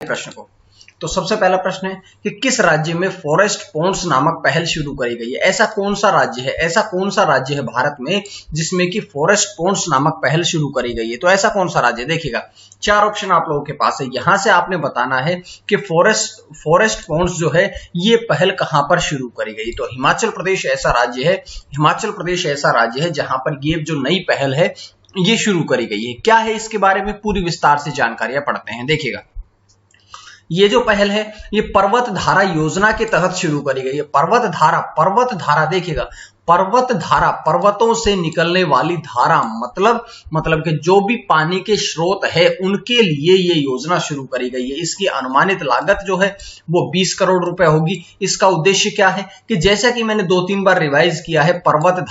प्रश्न को। तो सबसे पहला प्रश्न है कि किस राज्य में फॉरेस्ट पॉन्ड्स नामक पहल शुरू करी गई है। ऐसा कौन सा राज्य है भारत में जिसमें कि फॉरेस्ट पॉन्ड्स नामक पहल शुरू करी गई है। तो ऐसा कौन सा राज्य, देखिएगा 4 ऑप्शन आप लोगों के पास है। यहां से आपने बताना है कि फॉरेस्ट पॉन्ड्स जो है ये पहल कहां पर शुरू करी गई। तो हिमाचल प्रदेश ऐसा राज्य है जहां पर ये जो नई पहल है ये शुरू करी गई है। क्या है इसके बारे में पूरी विस्तार से जानकारियां पढ़ते हैं। देखिएगा ये जो पहल है ये पर्वत धारा योजना के तहत शुरू करी गई है। पर्वत धारा देखिएगा, पर्वत धारा पर्वतों से निकलने वाली धारा मतलब कि जो भी पानी के स्रोत है उनके लिए ये योजना शुरू करी गई है। इसकी अनुमानित लागत जो है वो 20 करोड़ रुपए होगी। इसका उद्देश्य क्या है कि जैसा कि मैंने 2-3 बार रिवाइज किया है, पर्वत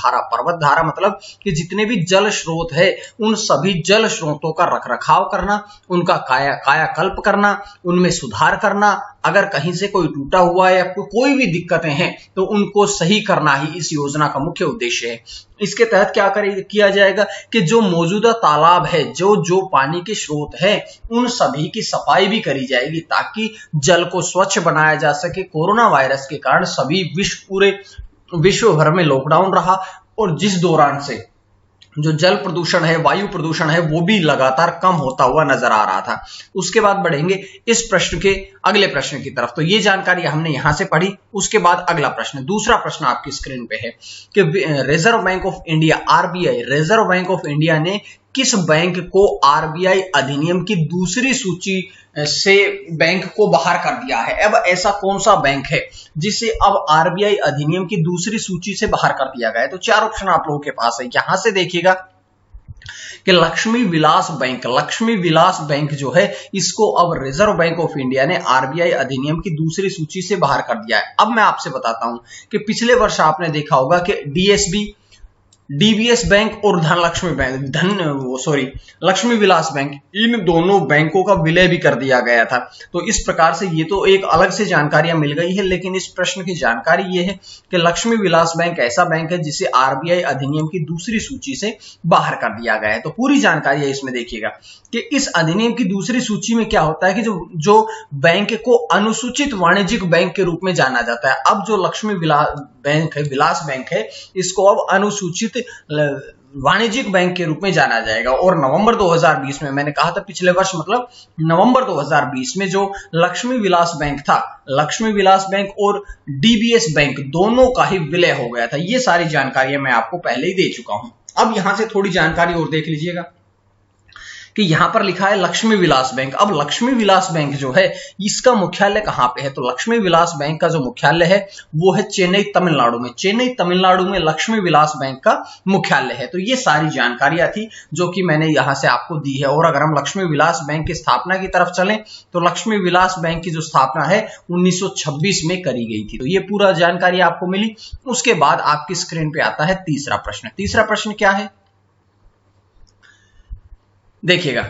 धारा मतलब कि जितने भी जल स्रोत है उन सभी जल स्रोतों का रखरखाव करना, उनका कायाकल्प करना, उनमें सुधार करना, अगर कहीं से कोई टूटा हुआ है या कोई भी दिक्कतें हैं तो उनको सही करना ही इस योजना का मुख्य उद्देश्य है। इसके तहत क्या किया जाएगा कि जो मौजूदा तालाब है, जो पानी के स्रोत है, उन सभी की सफाई भी करी जाएगी ताकि जल को स्वच्छ बनाया जा सके। कोरोना वायरस के कारण पूरे विश्व भर में लॉकडाउन रहा और जिस दौरान से जो जल प्रदूषण है, वायु प्रदूषण है, वो भी लगातार कम होता हुआ नजर आ रहा था। उसके बाद बढ़ेंगे इस प्रश्न के अगले प्रश्न की तरफ। तो ये जानकारी हमने यहां से पढ़ी। उसके बाद अगला प्रश्न, दूसरा प्रश्न आपकी स्क्रीन पे है कि reserve bank of India RBI ने किस बैंक को RBI अधिनियम की दूसरी सूची से बैंक को बाहर कर दिया है। अब ऐसा कौन सा बैंक है जिसे अब RBI अधिनियम की दूसरी सूची से बाहर कर दिया गया है। तो 4 ऑप्शन आप लोगों के पास है। यहां से देखिएगा कि लक्ष्मी विलास बैंक जो है इसको अब रिजर्व बैंक ऑफ इंडिया ने RBI अधिनियम की दूसरी सूची से बाहर कर दिया है। अब मैं आपसे बताता हूं कि पिछले वर्ष आपने देखा होगा कि DBS बैंक और लक्ष्मी विलास बैंक, इन दोनों बैंकों का विलय भी कर दिया गया था। तो इस प्रकार से ये तो एक अलग से जानकारियां मिल गई है, लेकिन इस प्रश्न की जानकारी ये है कि लक्ष्मी विलास बैंक ऐसा बैंक है जिसे RBI अधिनियम की दूसरी सूची से बाहर कर दिया गया है। तो पूरी जानकारी है इसमें देखिएगा कि इस अधिनियम की दूसरी सूची में क्या होता है कि जो बैंक को अनुसूचित वाणिज्यिक बैंक के रूप में जाना जाता है। अब जो लक्ष्मी विलास बैंक है इसको अब अनुसूचित वाणिज्यिक बैंक के रूप में जाना जाएगा। और नवंबर 2020 में, मैंने कहा था पिछले वर्ष मतलब नवंबर 2020 में, जो लक्ष्मी विलास बैंक और DBS बैंक दोनों का ही विलय हो गया था। ये सारी जानकारियां मैं आपको पहले ही दे चुका हूं। अब यहां से थोड़ी जानकारी और देख लीजिएगा कि यहां पर लिखा है लक्ष्मी विलास बैंक। अब लक्ष्मी विलास बैंक जो है इसका मुख्यालय कहां पे है। तो लक्ष्मी विलास बैंक का जो मुख्यालय है वो है चेन्नई तमिलनाडु में लक्ष्मी विलास बैंक का मुख्यालय है। तो ये सारी जानकारियां थी जो कि मैंने यहां से आपको दी है। और अगर हम लक्ष्मी विलास बैंक की स्थापना की तरफ चलें तो लक्ष्मी विलास बैंक की जो स्थापना है 1926 में करी गई थी। तो ये पूरा जानकारी आपको मिली। उसके बाद आपकी स्क्रीन पे आता है तीसरा प्रश्न क्या है, देखिएगा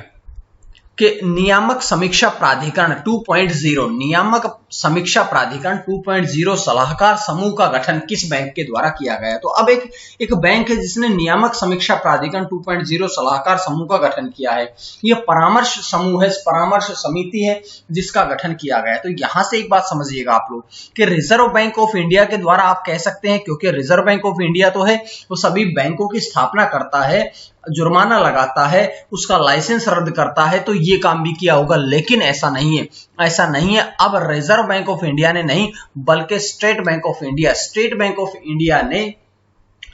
कि नियामक समीक्षा प्राधिकरण 2.0 सलाहकार समूह का गठन किस बैंक के द्वारा किया गया। तो अब एक बैंक है जिसने नियामक समीक्षा प्राधिकरण 2.0 सलाहकार समूह का गठन किया है। यह परामर्श समूह है, परामर्श समिति है जिसका गठन किया गया है। तो यहां से एक बात समझिएगा आप लोग कि रिजर्व बैंक ऑफ इंडिया के द्वारा आप कह सकते हैं, क्योंकि रिजर्व बैंक ऑफ इंडिया तो है वो सभी बैंकों की स्थापना करता है, जुर्माना लगाता है, उसका लाइसेंस रद्द करता है, तो ये काम भी किया होगा। लेकिन ऐसा नहीं है। अब रिजर्व बैंक ऑफ इंडिया ने नहीं बल्कि स्टेट बैंक ऑफ इंडिया ने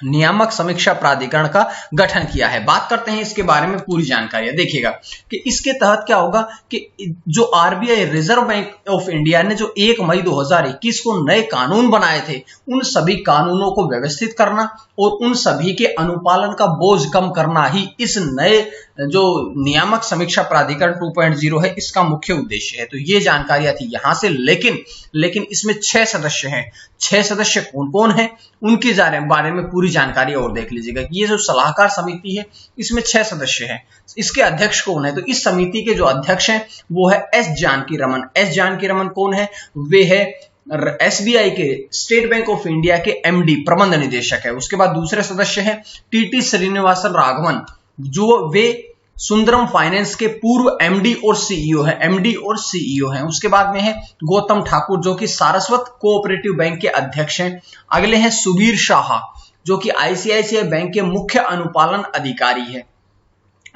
नियामक समीक्षा प्राधिकरण का गठन किया है। बात करते हैं इसके बारे में पूरी जानकारी। देखिएगा कि इसके तहत क्या होगा कि जो RBI reserve bank of India ने जो 1 मई 2021 को नए कानून बनाए थे उन सभी कानूनों को व्यवस्थित करना और उन सभी के अनुपालन का बोझ कम करना ही इस नए जो नियामक समीक्षा प्राधिकरण 2.0 है इसका मुख्य उद्देश्य है। तो ये जानकारियां थी यहां से। लेकिन इसमें 6 सदस्य हैं। 6 सदस्य कौन कौन है उनके बारे में पूरी जानकारी और देख लीजिएगा। ये जो सलाहकार समिति है इसमें 6 सदस्य हैं। इसके अध्यक्ष कौन है। तो इस समिति के जो अध्यक्ष हैं वो है एस जानकी रमन कौन है, वे है SBI के स्टेट बैंक ऑफ इंडिया के MD प्रबंध निदेशक है। उसके बाद दूसरे सदस्य हैं TT श्रीनिवासन राघवन, जो वे सुंदरम फाइनेंस के पूर्व एमडी और सीईओ हैं। उसके बाद में है गौतम ठाकुर जो कि सारस्वत कोऑपरेटिव बैंक के अध्यक्ष हैं। अगले हैं सुबीर शाह जो कि आईसीआईसीआई बैंक के मुख्य अनुपालन अधिकारी है।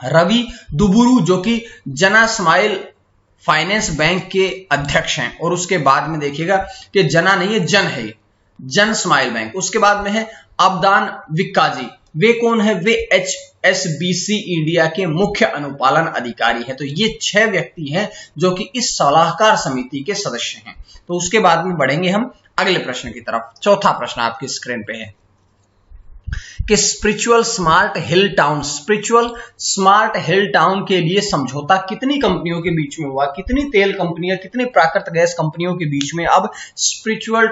रवि दुबुरू जो कि जना स्माइल फाइनेंस बैंक के अध्यक्ष हैं। और उसके बाद में देखिएगा कि जना नहीं है, जन है, जन स्माइल बैंक। उसके बाद में है अबदान विक्काजी, वे कौन है? वे HSBC इंडिया के मुख्य अनुपालन अधिकारी हैं। तो ये 6 व्यक्ति हैं जो कि इस सलाहकार समिति के सदस्य हैं। तो उसके बाद में बढ़ेंगे हम अगले प्रश्न की तरफ। चौथा प्रश्न आपकी स्क्रीन पे है कि स्पिरिचुअल स्मार्ट हिल टाउन के लिए समझौता कितनी कंपनियों के बीच में हुआ? कितनी तेल कंपनियां, कितनी प्राकृतिक गैस कंपनियों के बीच में अब स्पिरिचुअल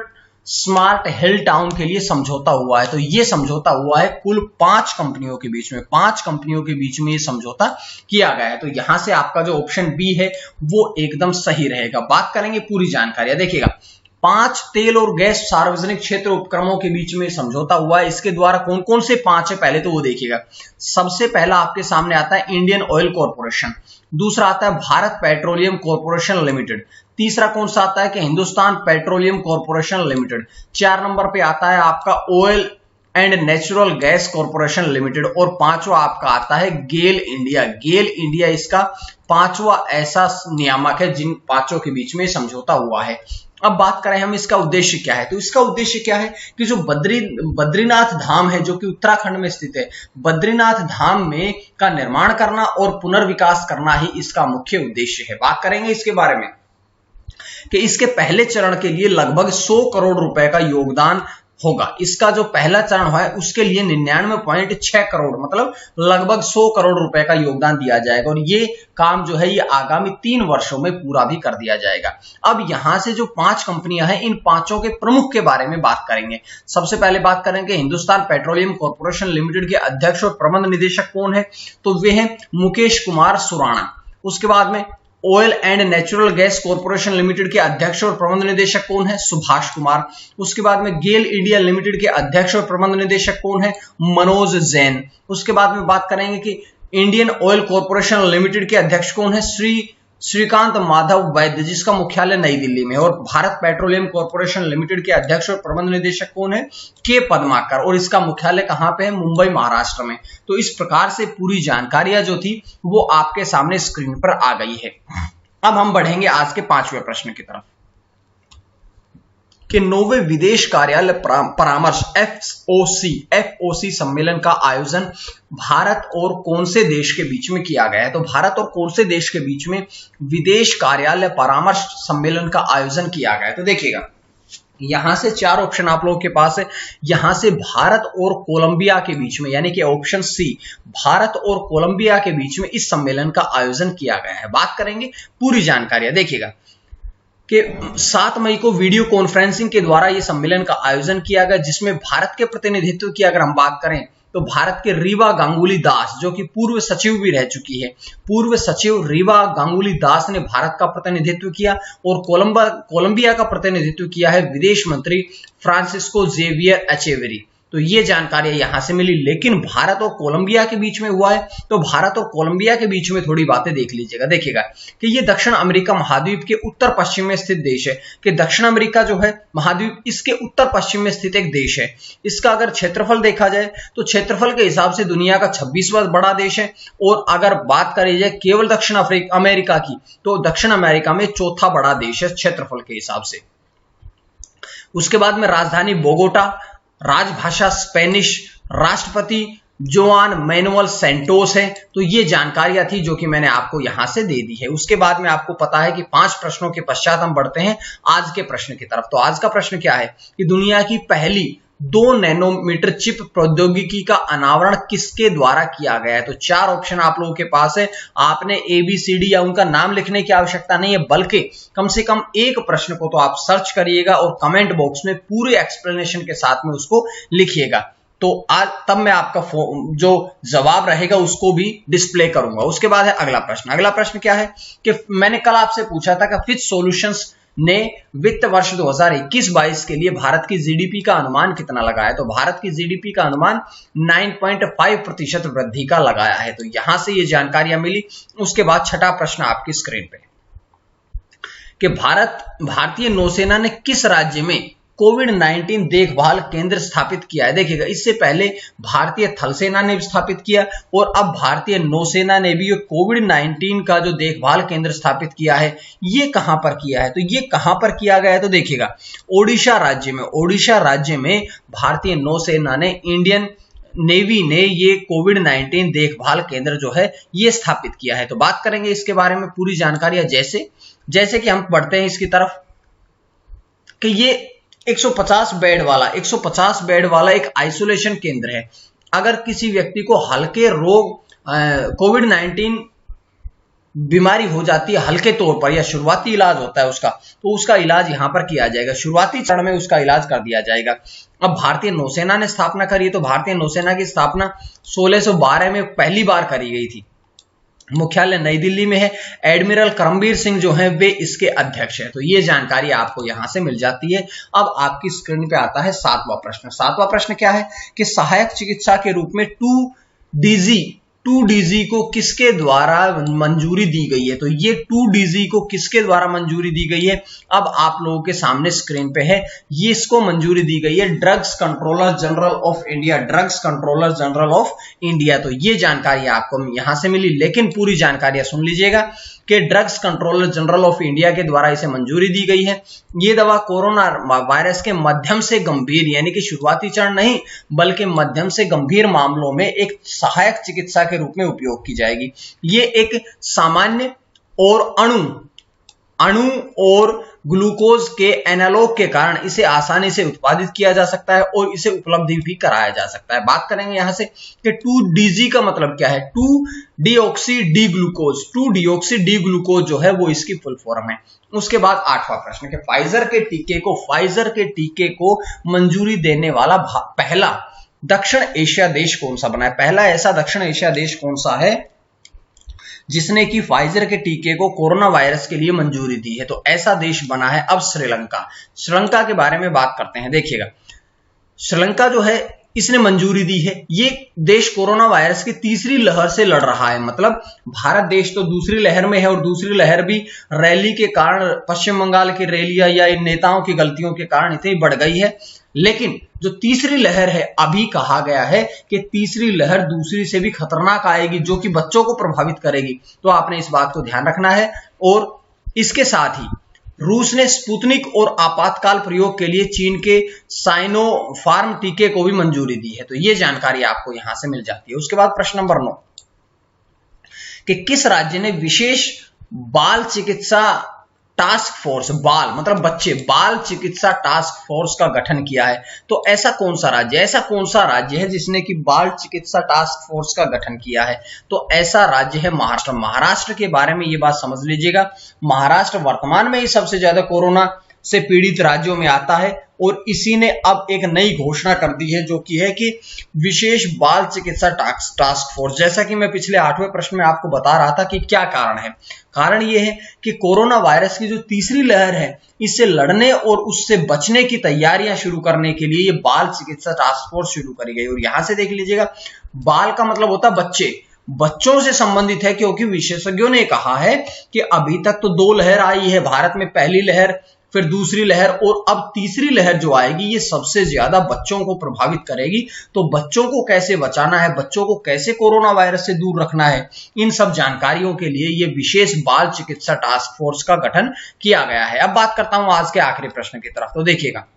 स्मार्ट हिल टाउन के लिए समझौता हुआ है? तो ये समझौता हुआ है कुल 5 कंपनियों के बीच में। 5 कंपनियों के बीच में ये समझौता किया गया है। तो यहां से आपका जो ऑप्शन बी है वो एकदम सही रहेगा। बात करेंगे पूरी जानकारी, देखिएगा 5 तेल और गैस सार्वजनिक क्षेत्र उपक्रमों के बीच में समझौता हुआ है। इसके द्वारा कौन कौन से 5 है पहले तो वो देखिएगा। सबसे पहला आपके सामने आता है इंडियन ऑयल कॉर्पोरेशन, दूसरा आता है भारत पेट्रोलियम कॉर्पोरेशन लिमिटेड, तीसरा कौन सा आता है कि Hindustan petroleum corporation limited, 4 number पे आता है आपका oil and natural gas corporation limited, और 5वां आपका आता है गेल इंडिया इसका 5वां ऐसा नियामक है जिन 5 के बीच में समझौता हुआ है। अब बात करें हम इसका उद्देश्य क्या है, तो इसका उद्देश्य क्या है कि जो बद्रीनाथ धाम है जो कि उत्तराखंड में स्थित है, बद्रीनाथ धाम में का निर्माण करना और पुनर्विकास करना ही इसका मुख्य उद्देश्य है। बात करेंगे इसके बारे में कि इसके पहले चरण के लिए लगभग 100 करोड़ रुपए का योगदान होगा। इसका जो पहला चरण है उसके लिए 99.6 करोड़ मतलब लगभग 100 करोड़ रुपए का योगदान दिया जाएगा, और ये काम जो है ये आगामी 3 वर्षों में पूरा भी कर दिया जाएगा। अब यहां से जो 5 कंपनियां हैं इन 5 के प्रमुख के बारे में बात करेंगे। सबसे पहले बात करेंगे हिंदुस्तान पेट्रोलियम कॉर्पोरेशन लिमिटेड के अध्यक्ष और प्रबंध निदेशक कौन है, तो वे हैं मुकेश कुमार सुराणा। उसके बाद में oil and natural gas corporation limited के अध्यक्ष और प्रबंध निदेशक कौन है, सुभाष कुमार। उसके बाद में गेल इंडिया लिमिटेड के अध्यक्ष और प्रबंध निदेशक कौन है, मनोज जैन। उसके बाद में बात करेंगे कि इंडियन ऑयल कॉर्पोरेशन लिमिटेड के अध्यक्ष कौन है, श्रीकांत माधव वैद्य जिसका मुख्यालय नई दिल्ली में है। और भारत पेट्रोलियम कॉर्पोरेशन लिमिटेड के अध्यक्ष और प्रबंध निदेशक कौन है, के पद्माकर, और इसका मुख्यालय कहां पे है, मुंबई महाराष्ट्र में। तो इस प्रकार से पूरी जानकारियां जो थी वो आपके सामने स्क्रीन पर आ गई है। अब हम बढ़ेंगे आज के 5वें प्रश्न की तरफ कि 9वें विदेश कार्यालय परामर्श FOC सम्मेलन का आयोजन भारत और कौन से देश के बीच में किया गया है, तो भारत और कौन से देश के बीच में विदेश कार्यालय परामर्श सम्मेलन का आयोजन किया गया है। तो देखिएगा यहां से 4 ऑप्शन आप लोगों के पास है। यहां से भारत और कोलंबिया के बीच में यानी कि ऑप्शन सी भारत और कोलंबिया के बीच में इस सम्मेलन का आयोजन किया गया है। बात करेंगे पूरी जानकारियां, देखिएगा कि 7 मई को वीडियो कॉन्फ्रेंसिंग के द्वारा यह सम्मेलन का आयोजन किया गया, जिसमें भारत के प्रतिनिधित्व की अगर हम बात करें तो भारत के रीवा गांगुली दास जो कि पूर्व सचिव भी रह चुकी है, पूर्व सचिव रीवा गांगुली दास ने भारत का प्रतिनिधित्व किया, और कोलंबिया का प्रतिनिधित्व किया है विदेश मंत्री फ्रांसिस्को जेवियर एचेवेरी। तो ये जानकारी यहां से मिली। लेकिन भारत और कोलंबिया के बीच में हुआ है, तो भारत और कोलंबिया के बीच में थोड़ी बातें देख लीजिएगा। देखिएगा कि ये दक्षिण अमेरिका महाद्वीप के उत्तर पश्चिम में स्थित देश है, कि दक्षिण अमेरिका जो है महाद्वीप इसके उत्तर पश्चिम में स्थित एक देश है। इसका अगर क्षेत्रफल देखा जाए तो क्षेत्रफल के हिसाब से दुनिया का 26वां बड़ा देश है, और अगर बात करी जाए केवल दक्षिण अमेरिका की तो दक्षिण अमेरिका में 4था बड़ा देश है क्षेत्रफल के हिसाब से। उसके बाद में राजधानी बोगोटा, राजभाषा स्पेनिश, राष्ट्रपति जोआन मैनुअल सेंटोस है। तो ये जानकारियां थी जो कि मैंने आपको यहां से दे दी है। उसके बाद में आपको पता है कि 5 प्रश्नों के पश्चात हम बढ़ते हैं आज के प्रश्न की तरफ। तो आज का प्रश्न क्या है कि दुनिया की पहली 2 नैनोमीटर चिप प्रौद्योगिकी का अनावरण किसके द्वारा किया गया है। तो 4 ऑप्शन आप लोगों के पास है। आपने ABCD या उनका नाम लिखने की आवश्यकता नहीं है, बल्कि कम से कम एक प्रश्न को तो आप सर्च करिएगा और कमेंट बॉक्स में पूरे एक्सप्लेनेशन के साथ में उसको लिखिएगा। तो आज तब मैं आपका जो जवाब रहेगा उसको भी डिस्प्ले करूंगा। उसके बाद है अगला प्रश्न। अगला प्रश्न क्या है कि मैंने कल आपसे पूछा था कि फिच सॉल्यूशंस ने वित्त वर्ष 2021-22 के लिए भारत की जीडीपी का अनुमान कितना लगाया? तो भारत की जीडीपी का अनुमान 9.5% वृद्धि का लगाया है। तो यहां से ये जानकारियां मिली। उसके बाद छठा प्रश्न आपकी स्क्रीन पे कि भारतीय नौसेना ने किस राज्य में कोविड-19 देखभाल केंद्र स्थापित किया है? देखिएगा, इससे पहले भारतीय थल सेना ने स्थापित किया और अब भारतीय नौसेना ने भी कोविड-19 का जो देखभाल केंद्र स्थापित किया है, ये कहां पर किया है? तो ये कहां पर किया गया है? तो देखिएगा, ओडिशा राज्य में भारतीय नौसेना ने, इंडियन नेवी ने ये कोविड-19 देखभाल केंद्र जो है ये स्थापित किया है। तो बात करेंगे इसके बारे में पूरी जानकारियां, जैसे कि हम बढ़ते हैं इसकी तरफ कि ये 150 बेड वाला एक आइसोलेशन केंद्र है। अगर किसी व्यक्ति को हल्के रोग कोविड-19 बीमारी हो जाती है हल्के तौर पर, या शुरुआती इलाज होता है उसका, तो उसका इलाज यहां पर किया जाएगा, शुरुआती चरण में उसका इलाज कर दिया जाएगा। अब भारतीय नौसेना ने स्थापना करी है, तो भारतीय नौसेना की स्थापना 1612 में पहली बार करी गई थी। मुख्यालय नई दिल्ली में है। एडमिरल करमबीर सिंह जो हैं वे इसके अध्यक्ष हैं। तो ये जानकारी आपको यहां से मिल जाती है। अब आपकी स्क्रीन पे आता है सातवां प्रश्न क्या है कि सहायक चिकित्सा के रूप में 2DG को किसके द्वारा मंजूरी दी गई है? तो ये 2DG को किसके द्वारा मंजूरी दी गई है? अब आप लोगों के सामने स्क्रीन पे है। ये इसको मंजूरी दी गई है drugs controller general of India. तो ये जानकारी आपको यहां से मिली, लेकिन पूरी जानकारी सुन लीजिएगा कि drugs controller general of India के द्वारा इसे मंजूरी दी गई है। ये दवा कोरोना वायरस के मध्यम से गंभीर, यानी कि शुरुआती चरण नहीं बल्कि मध्यम से गंभीर मामलों में एक सहायक चिकित्सा के रूप में उपयोग की जाएगी। ये एक सामान्य और अणु और ग्लूकोज के एनालॉग के कारण इसे आसानी से उत्पादित किया जा सकता है और इसे उपलब्ध भी कराया जा सकता है। बात करेंगे यहां से कि 2DG का मतलब क्या है? 2-डिऑक्सी डी ग्लूकोज जो है वो इसकी फुल फॉर्म है। उसके बाद आठवां प्रश्न कि फाइजर के टीके को मंजूरी देने वाला पहला दक्षिण एशिया देश कौन सा बना है? पहला ऐसा दक्षिण एशिया देश कौन सा है जिसने कि फाइजर के टीके को कोरोना वायरस के लिए मंजूरी दी है? तो ऐसा देश बना है अब श्रीलंका के बारे में बात करते हैं। देखिएगा, श्रीलंका जो है इसने मंजूरी दी है। ये देश कोरोना वायरस की तीसरी लहर से लड़ रहा है। मतलब भारत देश तो दूसरी लहर में है और दूसरी लहर भी रैली के कारण, पश्चिम बंगाल की रैलियां या इन नेताओं की गलतियों के कारण इतनी बढ़ गई है। लेकिन जो तीसरी लहर है, अभी कहा गया है कि तीसरी लहर दूसरी से भी खतरनाक आएगी, जो कि बच्चों को प्रभावित करेगी। तो आपने इस बात को ध्यान रखना है। और इसके साथ ही रूस ने स्पुतनिक और आपातकाल प्रयोग के लिए चीन के साइनोफार्म टीके को भी मंजूरी दी है। तो ये जानकारी आपको यहां से मिल जाती है। उसके बाद प्रश्न नंबर 9 कि किस राज्य ने विशेष बाल चिकित्सा टास्क फोर्स, बाल मतलब बच्चे, बाल चिकित्सा टास्क फोर्स का गठन किया है? तो ऐसा कौन सा राज्य है जिसने कि बाल चिकित्सा टास्क फोर्स का गठन किया है? तो ऐसा राज्य है महाराष्ट्र के बारे में ये बात समझ लीजिएगा। महाराष्ट्र वर्तमान में ही सबसे ज्यादा कोरोना से पीड़ित राज्यों में आता है और इसी ने अब एक नई घोषणा कर दी है, जो कि है कि विशेष बाल चिकित्सा टास्क फोर्स। जैसा कि मैं पिछले 8वें प्रश्न में आपको बता रहा था कि क्या कारण है। कारण यह है कि कोरोना वायरस की जो तीसरी लहर है, इससे लड़ने और उससे बचने की तैयारियां शुरू करने के लिए ये बाल चिकित्सा टास्क फोर्स शुरू करी गई। और यहां से देख लीजिएगा, बाल का मतलब होता है बच्चों से संबंधित है, क्योंकि विशेषज्ञों ने कहा है कि अभी तक तो 2 लहर आई है भारत में, पहली लहर, फिर दूसरी लहर और अब तीसरी लहर जो आएगी ये सबसे ज्यादा बच्चों को प्रभावित करेगी। तो बच्चों को कैसे बचाना है, बच्चों को कैसे कोरोना वायरस से दूर रखना है, इन सब जानकारियों के लिए ये विशेष बाल चिकित्सा टास्क फोर्स का गठन किया गया है। अब बात करता हूं आज के आखिरी प्रश्न की तरफ। तो देखिएगा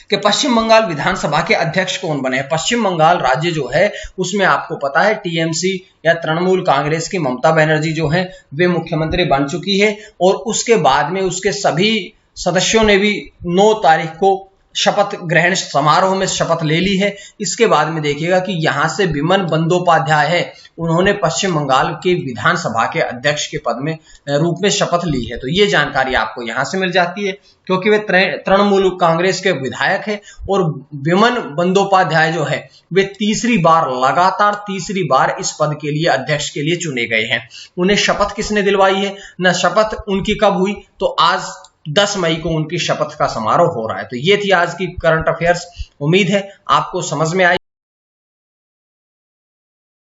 कि पश्चिम बंगाल विधानसभा के अध्यक्ष कौन बने हैं? पश्चिम बंगाल राज्य जो है उसमें आपको पता है टीएमसी या तृणमूल कांग्रेस की ममता बनर्जी जो है वे मुख्यमंत्री बन चुकी है और उसके बाद में उसके सभी सदस्यों ने भी 9 तारीख को शपथ ग्रहण समारोह में शपथ ले ली है। इसके बाद में देखिएगा कि यहां से विमन बंदोपाध्याय है, उन्होंने पश्चिम बंगाल के विधानसभा के अध्यक्ष के पद में रूप में शपथ ली है। तो ये जानकारी आपको यहां से मिल जाती है, क्योंकि वे तृणमूल कांग्रेस के विधायक है और विमन बंदोपाध्याय जो है वे लगातार तीसरी बार इस पद के लिए, अध्यक्ष के लिए चुने गए हैं। उन्हें शपथ किसने दिलवाई है, न शपथ उनकी कब हुई, तो आज 10 मई को उनकी शपथ का समारोह हो रहा है। तो ये थी आज की करंट अफेयर्स। उम्मीद है आपको समझ में आई।